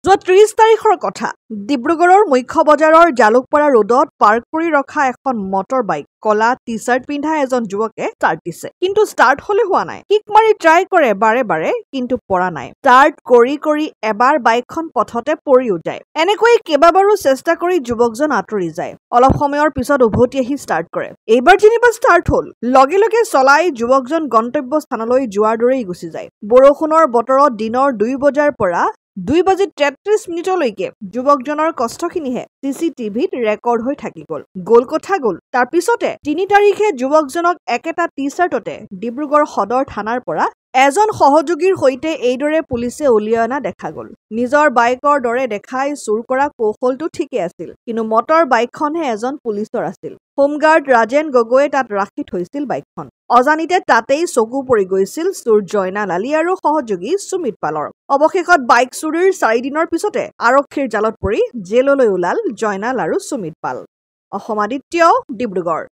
যোৱা 30 তাৰিখৰ কথা ডিব্ৰুগড়ৰ মুখ্য বজাৰৰ জালুকপাৰা ৰোডত পাৰ্ক কৰি ৰখা এখন মটৰ বাইক কলা টি-চাৰ্ট পিন্ধা এজন যুৱকে ষ্টাৰ্ট দিছে কিন্তু ষ্টাৰ্ট হলে হোৱা নাই কিক মাৰি ট্ৰাই কৰে বাৰে কিন্তু পৰা নাই ষ্টাৰ্ট কৰি এবাৰ বাইকখন পথতে পৰিও যায় এনেকৈ কেইবাবাৰো চেষ্টা কৰি যুৱকজন আঁতৰি যায় অলপ সময়ৰ পিছত উভতি আহি ষ্টাৰ্ট কৰে এইবাৰ যেনিবা ষ্টাৰ্ট হল লগে চলাই যুৱকজন গন্তব্য স্থানলৈ যোৱাৰ দৰেই গুচি যায় বৰষুণৰ বতৰত দিনৰ 2 বজাৰ পৰা 2:33 যুৱকজনৰ কষ্টখিনিহে চিচিটিভিত ৰেকৰ্ড হৈ থাকি গল কথা গল তাৰ পিছতে 3 তাৰিখে যুৱকজনক একেটা টি-চাৰ্টতে ডিব্ৰুগড় সদৰ থানাৰ পৰা এজন সহযোগীৰ সৈতে এইদৰে পুলিচে উলিয়াই অনা দেখা গল নিজৰ বাইকৰ দৰে দেখাই চুৰ কৰা কৌশলটো ঠিকে আছিল কিন্তু মটৰ বাইকখনহে এজন পুলিচৰ আছিল হোমগাৰ্ড ৰাজেন গগৈয়ে তাত ৰাখি থৈছিল বাইকখন অজানিতে তাতেই চকু পৰি গৈছিল চুৰ জয়নাল আলী আৰু সহযোগী সুমিত পালৰ অৱশেষত বাইক চুৰিৰ 4 দিনৰ পিছতে আৰক্ষীৰ জালত পৰি জেললৈ ওলাল জয়নাল আৰু সুমিত পাল অসম আদিত্য ডিব্ৰুগড়